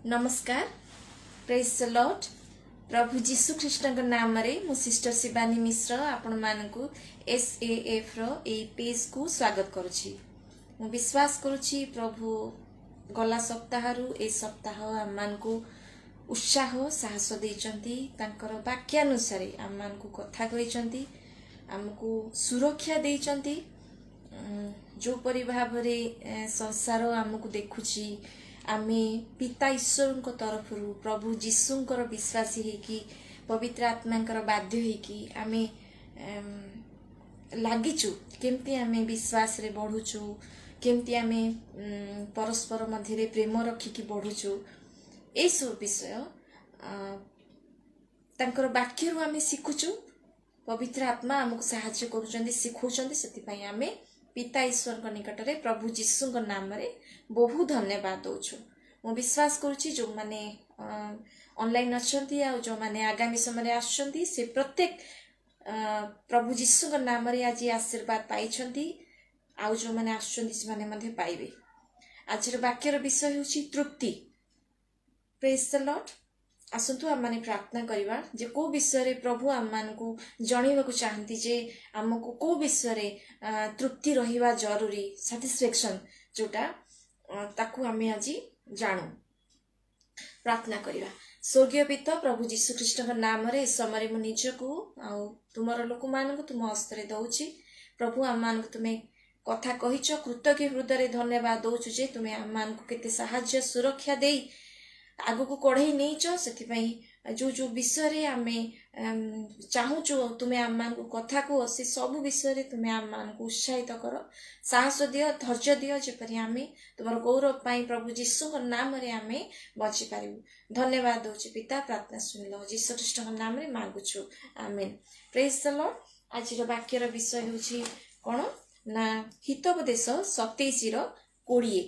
नमस्कार। Praise the lord. प्रभु जीशु ख्रीष्ट नाम रे मु सिस्टर शिवानी मिश्र आपण मानकु SAF रो ए पेज को स्वागत करुछि। मु विश्वास करुछि प्रभु गला सप्ताह रु ए सप्ताह आम मानकु उत्साह साहस देइचंती, तांकर वाक्यानुसार आम मानकु कथा कहिचंती, आमको सुरक्षा देइचंती। जो परि भाबरे संसार आमको देखुछि, आमे पिता ईश्वर तरफ प्रभु जीशुंकर विश्वासी हेकि पवित्र आत्मांकर बाध्य हेकि आमे लागिचु केमती आमे विश्वास रे बढ़ुचु, केमती आमे परस्पर मध्य रे प्रेम रखिकी बढ़ुचु। ए सब विषय तांकर वाक्य रु आमे शिखुचु। पवित्र आत्मा आमको साहाय्य करूचंदी, शिखौचंदी। सेति आमे पिता ईश्वर निकट रे प्रभु जीशु नाम रे बहु धन्यवाद दौछु। मु विश्वास करुछि जो माने ऑनलाइन अछंती आ जो माने आगामी समय आछंती से प्रत्येक प्रभु जीशु नाम रे आज आशीर्वाद पाइछंती। आ जो माने आछंती से माने मध्ये पाइबे। आज वाक्यर विषय होछि तृप्ति। Praise the lord. आसंतु आम माने प्रार्थना करिबा जे को विषय रे प्रभु आम मानकु जणीबाकु चाहंती, जे आमको को विषय रे तृप्ति रहिबा जरूरी, सैटिस्फैक्शन जोटा ताकू आमे आज जानू। प्रार्थना करिबा। स्वर्गीय पिता प्रभु जीशु ख्रीष्ट नाम रे समय मु निजको आ तुमर लोक मानकु तुम हस्तरे दउछि। प्रभु आम मानकु तुमे कथा कहिच, कृतज्ञ हृदय धन्यवाद दउछु जे तुमे आम मानकु केते सहाय्य सुरक्षा देई आगु को कढ़ई नहीं से जो जो विषय रे आमे चाहूचु तुम्हें आम मान को कथा को से सब विषय रे तुम्हें आम मान को उत्साहित कर, साहस दियो, धैर्य दियो, जेपरि आमे तुमर गौरव पाई प्रभु जीशु नाम रे आमे बची पारिबु। धन्यवाद दउछि पिता। प्रार्थना सुनिलो जीशु ख्रीष्ट नाम रे मांगुछु, आमेन। Praise the lord. आज रो वाक्य रो विषय होछि कोन ना हितोपदेश 27:20।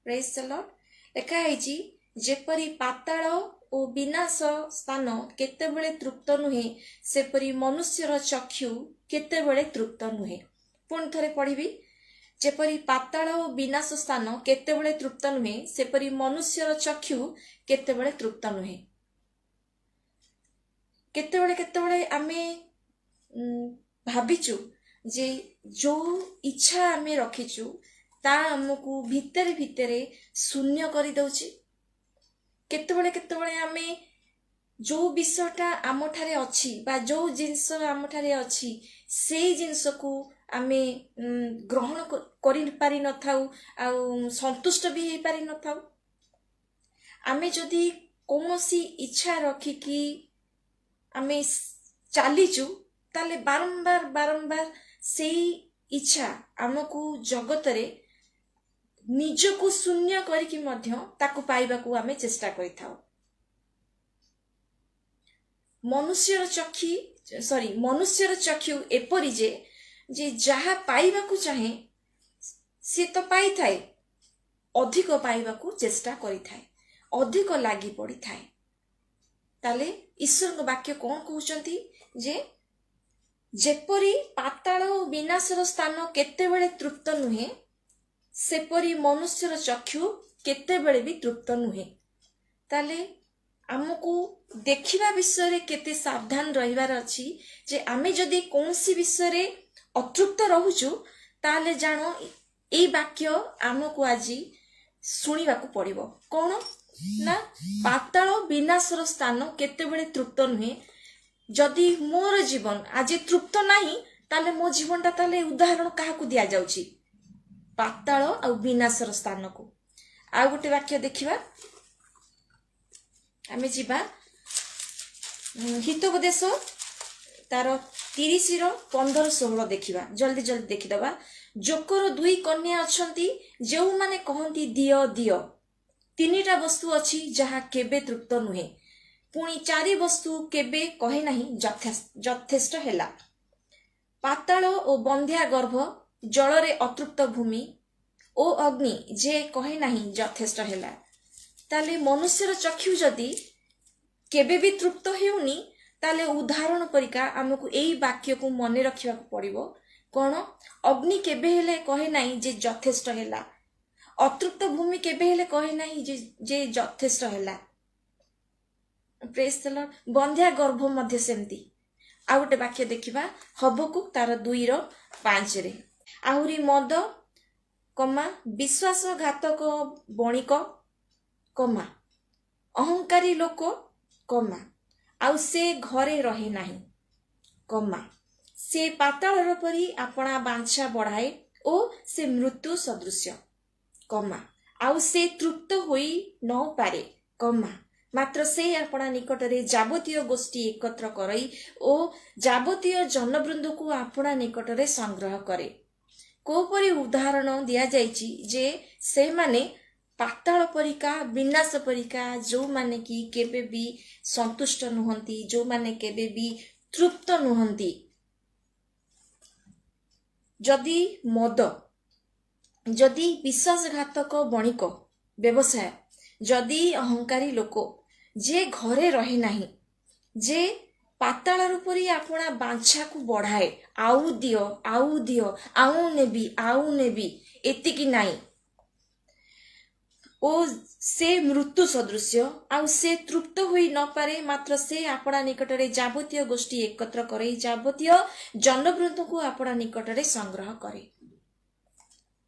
Praise the Lord. लेखा है जेपरी पाताल और विनाश स्थान केतेबेले तृप्त नुहे, सेपरी मनुष्यर चक्षु केतेबेले तृप्त नुहे। पुणी थरे पढ़िबी। जेपरी पाताल और विनाश स्थान केतेबेले तृप्त नुहे, सेपरी मनुष्यर चक्षु केतेबेले तृप्त नुहे। केतेबेले केतेबेले आमे भाबिचु जे जो इच्छा आमे रखिचु ता हमको भितरे भितरे शून्य करी दउछि। केतेबेले केतेबेले आमे जो विषयटा आम ठारे अछि बा जो जिंस आम ठारे अछि सेई जिंस को आमे ग्रहण करि पारि न थाउ आ संतुष्ट भी हे पारि न थाउ। आमे जदि कोनोसी इच्छा रखी कि आमे चालीचु ताले बारंबार बारंबार सेई इच्छा आमको जगतरे निजको शून्य करिकी मध्य ताकू पाइबाकू आमे चेष्टा करिथाउ। मनुष्यर चक्षु एपरि जे जहा पाइबाकू चाहे से तो पाई थाए, अधिक पाइबाकू चेष्टा करि थाए, अधिक लागि पड़ी थाए। ताले ईश्वर वाक्य कोन कहउचंती जे जेपरि पाताल विनाशर स्थान केतेबेले तृप्त नुहे, सेपरी मनुष्यर चक्षु केतेबेले भी तृप्त नुहे। ताले आमको देखिबा विषय रे केते सावधान रहिबार अछि जे आमे जदि कोनसी विषय रे अतृप्त रहुचु ताले जानो ए वाक्य आमको आजी सुनिबाकू पड़िबो। कोन ना पाताल विनाशर स्थान केतेबेले तृप्त नुहे। जदि मोर जीवन आज तृप्त नाही ताले मो जीवनटा ताले उदाहरण काहाकू दिया जाउची, पाताल आ विनाशर स्थान को। आ गोटे वाक्य देखिबा। आमे जिबा हितोपदेश तार 30:15-16 देखिबा। जल्दी जल्दी देखिदबा। जोकर दुई कन्या अछंती, जेउ माने कहंती दियो दियो। तीनिटा वस्तु अछि जहा केबे तृप्त नुहे, पुणी 4 वस्तु केबे कहे नाही यथेष्ट हेला। पाताल ओ बंध्या गर्भ, जल रे अतृप्त भूमि ओ अग्नि जे कहे नाही यथेष्ट हेला। ताले मनुष्यर चक्षु जदि केबे भी तृप्त हेउनी ताले उदाहरण परिका हमको एई वाक्य को मने रखिबा पड़िबो। कोन अग्नि केबे हेले कहे नाही जे यथेष्ट हेला। अतृप्त भूमि केबे हेले कहे नाही जे यथेष्ट हैला। Praise the Lord. बंध्या गर्भ मध्य सेमती। आ गोटे वाक्य देखिबा हबकु तार 2:5 रे। आहुरी मद कमा विश्वासघातक बणिक कमा अहंकारी लोक कमा आउ से घरे रहे नाही कमा से पाताळर परी आपणा बांछा बढ़ाए ओ से मृत्यु सदृश्य कमा आउ से तृप्त होई न पारे कमा मात्र से आपणा निकटरे जाबतीय गोष्ठी एकत्र करई ओ जाबतीय जनवृंद को आपणा निकटरे संग्रह करे। कोपरी उदाहरण दिया जाइछि जे से माने पाताल परिका विनाश परिका जो माने कि केबे भी संतुष्ट नुहंती, जो माने केबे भी तृप्त नुहंती। जदि मद, जदि विश्वासघातक बणिक व्यवसाय, जदि अहंकारी लोक जे घरे रहे नाही, जे पाताल रूपरी आपणा बांछा को बढ़ाए आउ दियो आउ नेबी एतिकी नाही ओ से मृत्यु सदृश्य आउ से तृप्त होई न पारे मात्र से आपणा निकटरे जाबतीय गोष्ठी एकत्र करे जाबतीय जनवृंद को आपणा निकटरे संग्रह करे।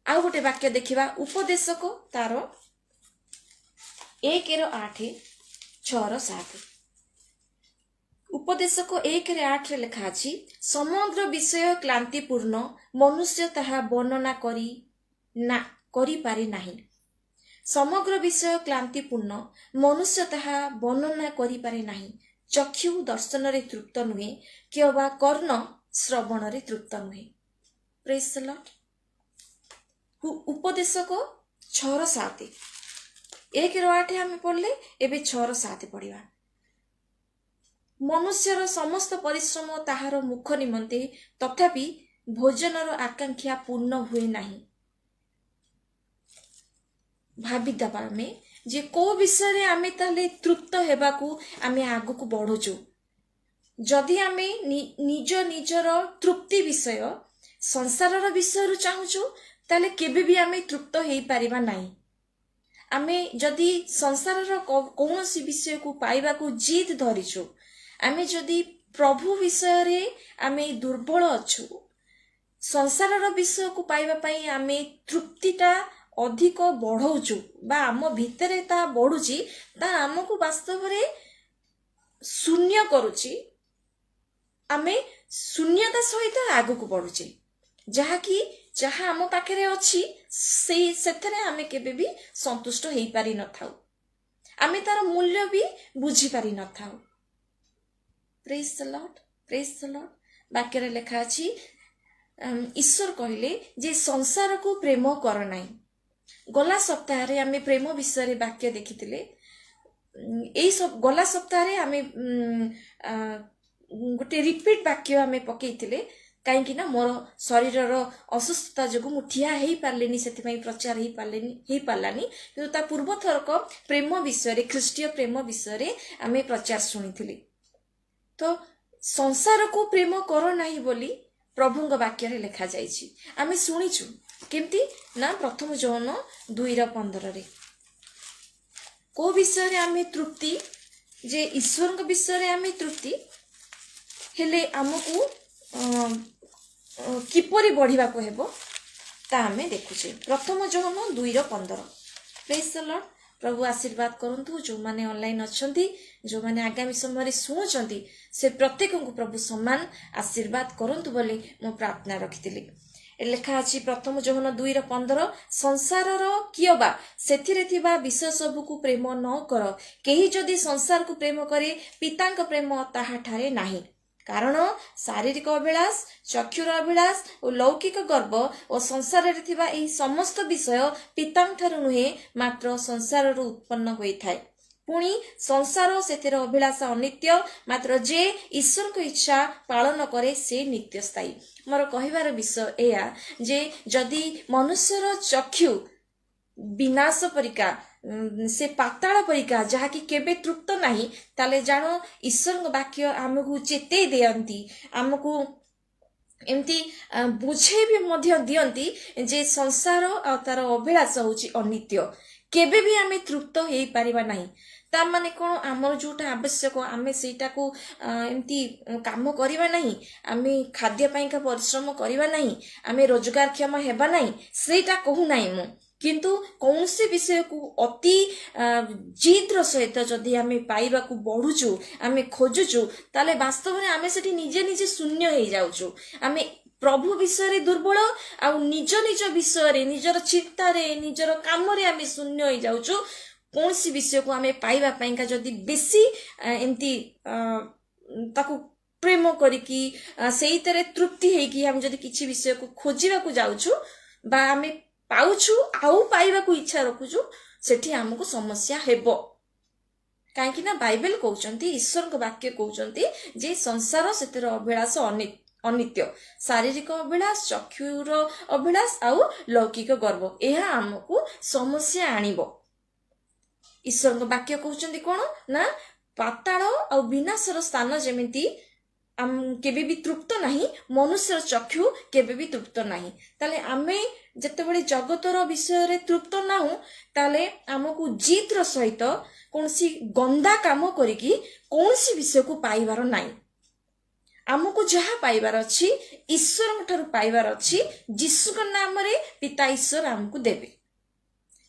आउ गोटे वाक्य देखिबा उपदेशक तार 1:8-6-7। उपदेशक 1:8 लिखा अछि समग्र विषय क्लांतिपूर्ण मनुष्य ताहा वर्णना करी पारे नाही। समग्र विषय क्लांतिपूर्ण मनुष्य ताहा वर्णना करी पारे नाही। चक्षु दर्शन रे तृप्त नुहे किबा कर्ण श्रवण रे तृप्त नुहे। Praise the Lord. उपदेशक 6:7 1:8 आमे पढ़ले एबे 6:7 पढ़िबा। मनुष्यर समस्त परिश्रम ताहार मुख निमंते तथापि भोजनर आकांक्षा पूर्ण हुए नाही। भाबिदबा में जे को विषय रे आमे ताले तृप्त हेबाकू आमे आगु को बढ़ुचु। जदि आमे निजर तृप्ति विषय संसारर विषय रु चाहुचु ताले केबे भी आमे तृप्त हेई पारिबा नाही। आमे जदि संसारर कौनसी विषय को पाइबा को जिद धरिछु, आमे जदि प्रभु विषय रे आमे दुर्बल अछु, संसारर विषय को पाइबा पई आमे तृप्तिटा अधिक बढ़ौचु बा आम भितरे ता बढ़ुची ता आमको वास्तव रे शून्य करुची। आमे शून्यता सहित आगु को बढ़ुचे जहा कि जहा आम पाखरे अछि सेथरे आमे केबे भी संतुष्ट हेई पारि न थाउ। आमे तार मूल्य भी बुझी पारि न थाउ। Praise the lord. Praise the lord. वाक्य रे लिखा अछि ईश्वर कहले जे संसार को प्रेम कर नाही। गला सप्ताह रे आमे प्रेम विषय रे वाक्य देखिथिले। एई सब गला सप्ताह रे आमे गोटे रिपीट वाक्य आमे पकेइथिले काई कि ना मोर शरीरर असुस्थता जगु मु ठिया हेई पारलेनी सेति पई प्रचार हेई पारलानी किंतु ता पूर्व थरक प्रेम विषय रे ख्रीष्टीय प्रेम विषय रे आमे प्रचार सुनिथिले। तो संसार को प्रेम कर नाही बोली प्रभुंग वाक्य रे लिखा जाइछि। आमे सुनिछु केमती ना प्रथम जौन 2:15 रे को विषय रे आमे तृप्ति जे ईश्वर विषय रे आमे तृप्ति हेले आमको किपरि बढ़िबा को हेबो ता आमे देखुछे। प्रथम जौन 2:15। Praise the lord. प्रभु आशीर्वाद करंतु जो माने ऑनलाइन अछंती, जो माने आगामी समय रे सुनुचंती से प्रत्येक को प्रभु सम्मान आशीर्वाद करंतु बोली मो प्रार्थना रखितिली। लेखा अछि प्रथम जौन 2:15 संसारर कियबा सेथिरे थिबा विषय सब को प्रेम न कर केही जदि संसार को प्रेम करे पितांक प्रेम ताहा ठारे नाही। कारण शारीरिक अभिलाष, चक्षुर अभिलाष और लौकिक गर्व और संसार रे थिबा एही समस्त विषय पितांक ठारू नुहे मात्र संसार रु उत्पन्न होई थाए। पुणी संसार सेतिर अभिलाष अनित्य मात्र जे ईश्वर को इच्छा पालन करे से नित्य स्थायी। मोर कहिबार विषय एया जे जदि मनुष्यर चक्षु विनाश परिका से पाताल परिका जहा कि केबे तृप्त नाही ताले जानो ईश्वर वाक्य आमको चेते देयंती आमको एमती बुझे भी मध्य दियंती जे संसार आ तार अभिलाष होची अनित्य, केबे भी आमे तृप्त हेई परिबा नाही। ता माने कोन आमर जोटा आवश्यक आमे सेटा को एमती काम करिबा नाही, आमे खाद्य पाइका परिश्रम करिबा नाही, आमे रोजगारक्षम हेबा नाही, सेटा कहू नाही मु। किंतु कौन से विषय को अति जिद्र सहित जदि आमे पाइबा को बढ़ुचु, आमे खोजुचु, ताले वास्तव में आमे सेठी निजे निजे शून्य हे जाउचु। आमे प्रभु विषय रे दुर्बल आ निज निज विषय रे, निजर चिंता रे, निजर काम रे आमे शून्य हे जाउचु। कौन सी विषय को आमे पाइबा पाइका जदि बेसी एमती ताकू प्रेम करिकी सेइतरे तृप्ति हेकी हम जदि किछि विषय को खोजिबा को जाउचु बा आमे पाउछु आउ पाइबा को इच्छा रखुछु, सेठी हमको समस्या हेबो। काहेकि ना बाइबल कहउचंती, ईश्वर को वाक्य कहउचंती जे संसार सेतर अभिलाष अनित्य, शारीरिक अभिलाष, चक्षुर अभिलाष आउ लौकिक गर्व, एहा हमको समस्या आनिबो। ईश्वर को वाक्य कहउचंती कोन ना पाताल आउ विनाशर स्थान जेमिति केबे भी तृप्त नहीं, मनुष्यर चक्षु केबे भी तृप्त नहीं। ताले आमे जेतेबेले जगतर विषय रे तृप्त नाहु, ताले हमकु जिद्र सहित कोनसी गंदा काम करिकी कोनसी विषय को पाइबार नाही। हमकु जहा पाइबार अछि ईश्वर ठारू पाइबार अछि, यीशु के नाम रे पिता ईश्वर हमकु देबे,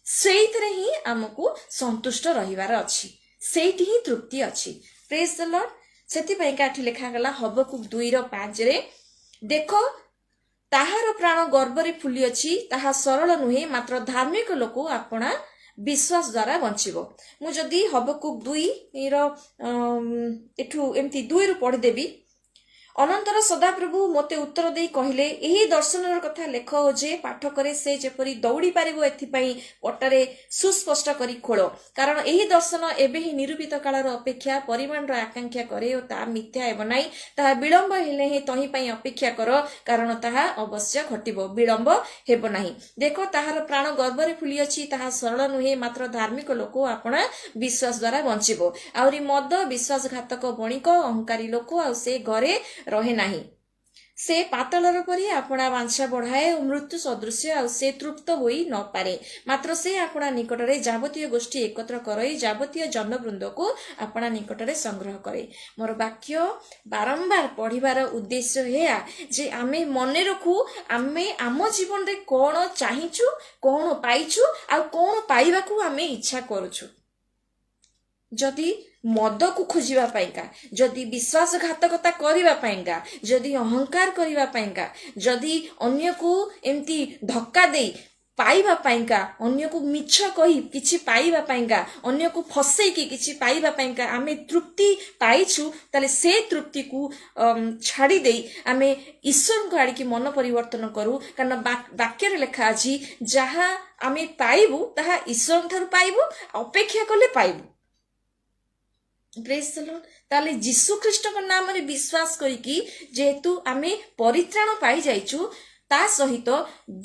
सेइतरे ही हमकु संतुष्ट रहिबार अछि, सेइति ही तृप्ति अछि। Praise the Lord. सेति पई काठी लेखा गला हबकुक 2:5 रे, देखो ताहार प्राण गर्भरे फुली अछि, ताहा सरल नुहे, मात्र धार्मिक लोक आपणा विश्वास द्वारा बंचिबो। मु जदी हबकुक 2 रो एठू एमती 2 रु पढि देबी। अनंतर सदाप्रभु मते उत्तर देई कहिले, एही दर्शनर कथा लेख जे पाठकरे से जेपरी दौड़ी पारिबो, एथिपई पटरे सुस्पष्ट करी खोलो, कारण एही दर्शन एबे ही निरूपित कालर अपेक्षा परिमाणर आकांक्षा करे ओ ता मिथ्या हेब नाही। ताहा विलंब हेले ही तही पई अपेक्षा करो, कारण ताहा अवश्य घटिबो, विलंब हेब नाही। देखो ताहार प्राण गर्भरे फुली अछि, ताहा सरल नुहे, मात्र धार्मिक लोक आपणा विश्वास द्वारा बंचिबो। आउरी मद विश्वासघातक बणिक अहंकारी लोक आ से घरे रहे नाही, से पातलर परी आपणा वांछा बढ़ाए और मृत्यु सदृश आ से तृप्त होई न पारे, मात्र से आपणा निकटरे जावतीय गोष्ठी एकत्र करई जावतीय जनवृंद को आपणा निकटरे संग्रह करे। मोर वाक्य बारंबार पढ़िबार उद्देश्य हेया जे आमे मने रखू आमे आम जीवन रे कोन चाहिचु, कोन पाइचु आ कोन पाइबा को आमे इच्छा करूछु। जदि मद को खोजिबा पाइका, जदि विश्वासघातकता करिबा पाइका, जदि अहंकार करिबा पाइका, जदि अन्य को एमती धक्का देई पाइबा पाइका, अन्य को मिछ कही किछि पाइबा पाइका, अन्य को फसई की किछि पाइबा पाइका आमे तृप्ति पाइछु, ताले से तृप्ति को छाड़ी देई आमे ईश्वर को आड़ी की मन परिवर्तन करू। कारण वाक्य रे लिखा अछि, जहा आमे पाइबु ताहा ईश्वर ठारू पाइबु, अपेक्षा कले पाइबु। Praise the Lord. ताले यीशु ख्रीष्ट को नाम रे विश्वास करिकी जेहेतु आमे परित्राण पाई जाइछु, ता सहित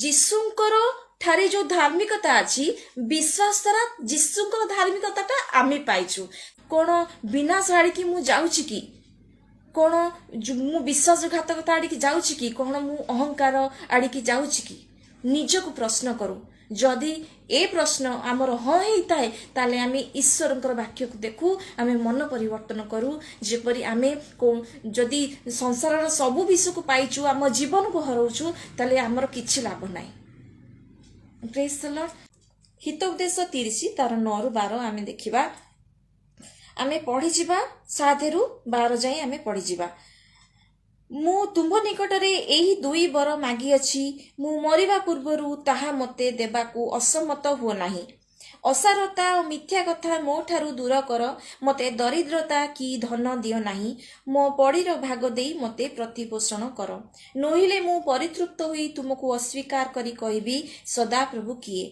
यीशुंकर ठारे जो धार्मिकता अछि विश्वास द्वारा यीशुंकर धार्मिकताटा आमे पाइछु। कोन बिना साड़ी की मु जाउछि की, कोन मु विश्वासघातकता आड़ी की जाउछि की, कोन मु अहंकार आड़ी की जाउछि की, निजको प्रश्न करू। जदि ए प्रश्न आमर हाँ होता है, ताले आमे ईश्वरंकर वाक्य को देखू, आमे मन परिवर्तन करू, जेपरी आमे जदि संसारर सबु विषय को पाइछु, आम जीवन को हरौछु, ताले आमर किछि लाभ नाही। Praise the Lord. हितोपदेश 30 तार 9 रु 12 आमे देखिबा। आमे पढ़ी जिबा 7 रु 12 जाई आमे पढ़ी जिबा। मु तुम निकटरे एही 2 बर मागी अछि, मु मरिबा पूर्वरु ताहा मते देबाकू असम्मत हुओ नाही। असारता और मिथ्या कथा मो ठारू दूर कर, मते दरिद्रता की धन दियो नाही, मो पड़ीर भाग देई मते प्रतिपोषण कर। नोहिले मु परितृप्त होई तुमको अस्वीकार करी कहिबी, सदा प्रभु किए।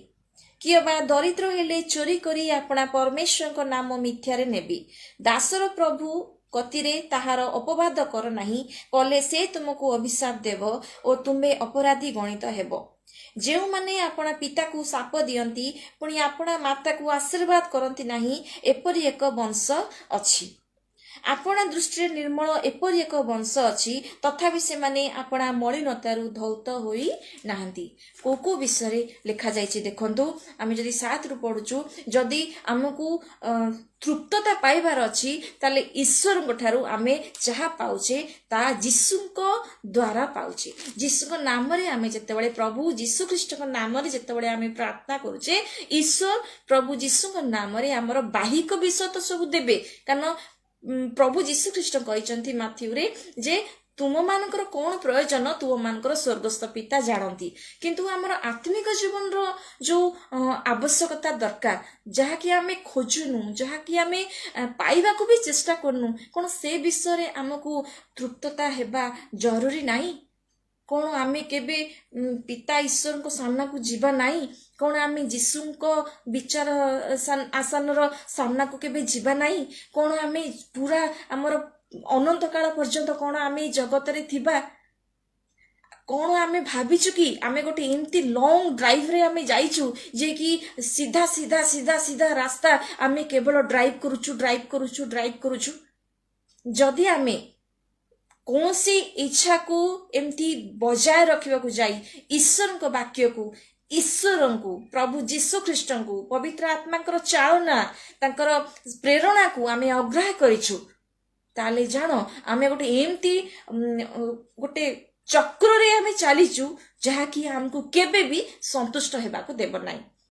किए बा दरिद्र हेले चोरी करी अपना परमेश्वर को नाम मिथ्यारे नेबी। दासर प्रभु कतिरे ताहार अपवाद कर नाही, कले से तुमको अभिशाप देव और तुम्हे अपराधी गणित हेबो। जेउ माने अपना पिता को साप दियंती पुणी अपना माता को आशीर्वाद करंती नाही, एपरि एक वंश अछि। आपणा दृष्टि निर्मल एपरि एक वंश अछि तथापि सेमाने आपणा मलिनतारु धौत होई नाहंती। को विषय लिखा जाइछि देखंतु आमे जदि 7 रु पढुछु जदि हमकु तृप्तता पाइबार अछि ताले ईश्वरक ठारू आमे जहा पाउछे ता यीशुक द्वारा पाउछे। यीशुक नाम रे आमे जेतेबेले प्रभु यीशु ख्रीष्टक नाम रे जेतेबेले आमे प्रार्थना करूछे ईश्वर प्रभु यीशुक नाम रे हमर बाहिक विषय तो सब देबे। कारण प्रभु यीशु ख्रीष्ट कहते माथ्यू रे जे तुम मानकर कौन प्रयोजन तुम मानकर स्वर्गस्थ पिता जानती। किंतु आमर आत्मिक जीवन रो जो आवश्यकता दरकार जहाँकि आमे खोजुनु जहाँकि आमे पाइबा को भी चेष्टा करनु कौन से विषय रे आमको तृप्तता हेबा जरूरी नहीं। कौन आमे केबे पिता ईश्वर को सामना को जीवा नहीं। कौन आमे यीशु को विचार आसन रो सामना को केबे जीवा नहीं। कौन आमे पूरा हमर अनंत काल पर्यंत कौन आमे जगत रे थिबा। कौन आमे भाबिछु कि आमे गोटे एमती लॉन्ग ड्राइव रे आमे जाइछु जे कि सीधा सीधा सीधा सीधा रास्ता आमे केवल ड्राइव करूछु। जदि आमे कौन सी इच्छा को एमती बजाय रखिबा को जाई ईश्वर को वाक्य को ईश्वर को प्रभु जीशु ख्रीष्ट को पवित्र आत्मा कर चालना तांकर प्रेरणा को आमे अग्राह करिछु ताले जानो आमे गोटे एमती गोटे चक्र रे आमे चलीचु जहा कि हमको केबे भी संतुष्ट हेबा को देब नाही।